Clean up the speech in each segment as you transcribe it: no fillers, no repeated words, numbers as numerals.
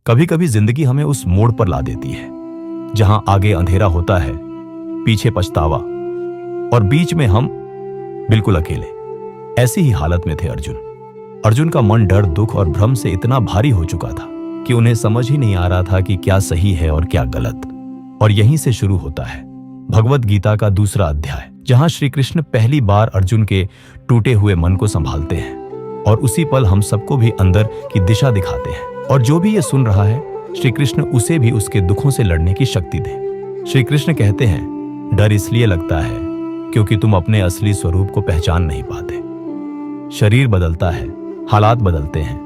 कभी कभी जिंदगी हमें उस मोड़ पर ला देती है जहां आगे अंधेरा होता है, पीछे पछतावा और बीच में हम बिल्कुल अकेले। ऐसी ही हालत में थे अर्जुन का मन डर, दुख और भ्रम से इतना भारी हो चुका था कि उन्हें समझ ही नहीं आ रहा था कि क्या सही है और क्या गलत। और यहीं से शुरू होता है भगवत गीता का दूसरा अध्याय, जहां श्री कृष्ण पहली बार अर्जुन के टूटे हुए मन को संभालते हैं और उसी पल हम सबको भी अंदर की दिशा दिखाते हैं। और जो भी ये सुन रहा है, श्री कृष्ण उसे भी उसके दुखों से लड़ने की शक्ति दे। श्री कृष्ण कहते हैं, डर इसलिए लगता है क्योंकि तुम अपने असली स्वरूप को पहचान नहीं पाते। शरीर बदलता है, हालात बदलते हैं,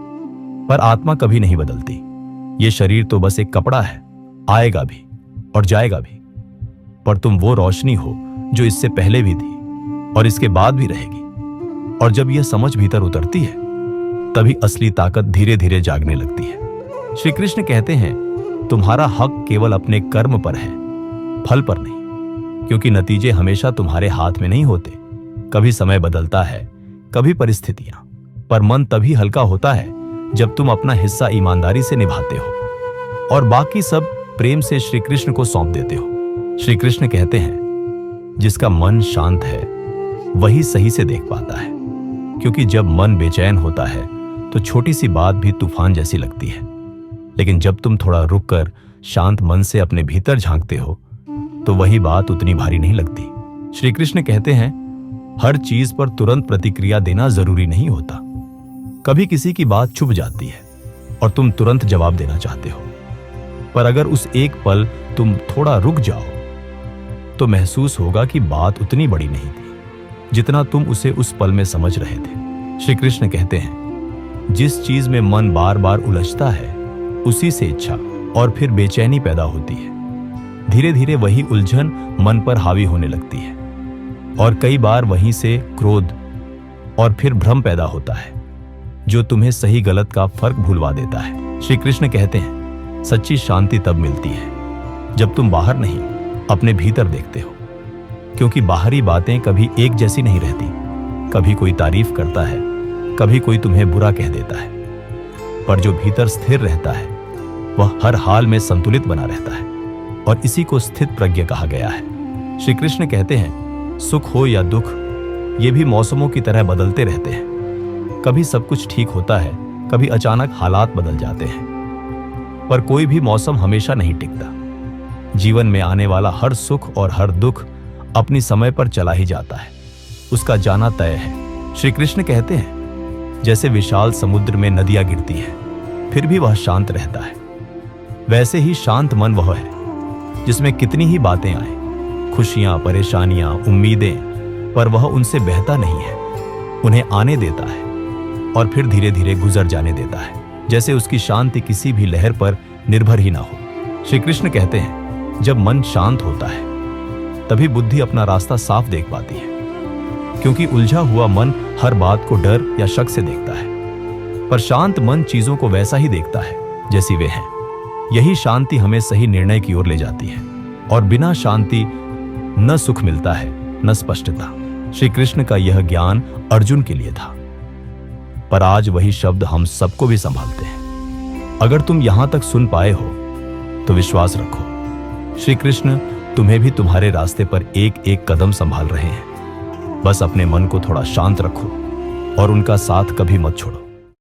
पर आत्मा कभी नहीं बदलती। ये शरीर तो बस एक कपड़ा है, आएगा भी और जाएगा भी, पर तुम वो रोशनी हो जो इससे पहले भी थी और इसके बाद भी रहेगी। और जब यह समझ भीतर उतरती है, तभी असली ताकत धीरे धीरे जागने लगती है। श्री कृष्ण कहते हैं, तुम्हारा हक केवल अपने कर्म पर है, फल पर नहीं, क्योंकि नतीजे हमेशा तुम्हारे हाथ में नहीं होते। कभी समय बदलता है, कभी परिस्थितियां, पर मन तभी हल्का होता है जब तुम अपना हिस्सा ईमानदारी से निभाते हो और बाकी सब प्रेम से श्री कृष्ण को सौंप देते हो। श्री कृष्ण कहते हैं, जिसका मन शांत है वही सही से देख पाता है, क्योंकि जब मन बेचैन होता है तो छोटी सी बात भी तूफान जैसी लगती है, लेकिन जब तुम थोड़ा रुककर शांत मन से अपने भीतर झांकते हो तो वही बात उतनी भारी नहीं लगती। श्री कृष्ण कहते हैं, हर चीज पर तुरंत प्रतिक्रिया देना जरूरी नहीं होता। कभी किसी की बात छुप जाती है और तुम तुरंत जवाब देना चाहते हो, पर अगर उस एक पल तुम थोड़ा रुक जाओ तो महसूस होगा कि बात उतनी बड़ी नहीं थी जितना तुम उसे उस पल में समझ रहे थे। श्री कृष्ण कहते हैं, जिस चीज में मन बार बार उलझता है उसी से इच्छा और फिर बेचैनी पैदा होती है। धीरे धीरे वही उलझन मन पर हावी होने लगती है और कई बार वहीं से क्रोध और फिर भ्रम पैदा होता है जो तुम्हें सही गलत का फर्क भूलवा देता है। श्री कृष्ण कहते हैं, सच्ची शांति तब मिलती है जब तुम बाहर नहीं अपने भीतर देखते हो, क्योंकि बाहरी बातें कभी एक जैसी नहीं रहती। कभी कोई तारीफ करता है, कभी कोई तुम्हें बुरा कह देता है, पर जो भीतर स्थिर रहता है वह हर हाल में संतुलित बना रहता है और इसी को स्थित प्रज्ञ कहा गया है। श्री कृष्ण कहते हैं, सुख हो या दुख, ये भी मौसमों की तरह बदलते रहते हैं। कभी सब कुछ ठीक होता है, कभी अचानक हालात बदल जाते हैं, पर कोई भी मौसम हमेशा नहीं टिकता। जीवन में आने वाला हर सुख और हर दुख अपनी समय पर चला ही जाता है, उसका जाना तय है। श्री कृष्ण कहते हैं, जैसे विशाल समुद्र में नदियां गिरती हैं, फिर भी वह शांत रहता है, वैसे ही शांत मन वह है जिसमें कितनी ही बातें आए, खुशियां, परेशानियां, उम्मीदें, पर वह उनसे बहता नहीं है, उन्हें आने देता है और फिर धीरे धीरे गुजर जाने देता है, जैसे उसकी शांति किसी भी लहर पर निर्भर ही ना हो। श्री कृष्ण कहते हैं, जब मन शांत होता है तभी बुद्धि अपना रास्ता साफ देख पाती है, क्योंकि उलझा हुआ मन हर बात को डर या शक से देखता है, पर शांत मन चीजों को वैसा ही देखता है जैसी वे हैं। यही शांति हमें सही निर्णय की ओर ले जाती है और बिना शांति न सुख मिलता है न स्पष्टता। श्री कृष्ण का यह ज्ञान अर्जुन के लिए था, पर आज वही शब्द हम सबको भी संभालते हैं। अगर तुम यहां तक सुन पाए हो तो विश्वास रखो, श्री कृष्ण तुम्हें भी तुम्हारे रास्ते पर एक एक कदम संभाल रहे हैं। बस अपने मन को थोड़ा शांत रखो और उनका साथ कभी मत छोड़ो।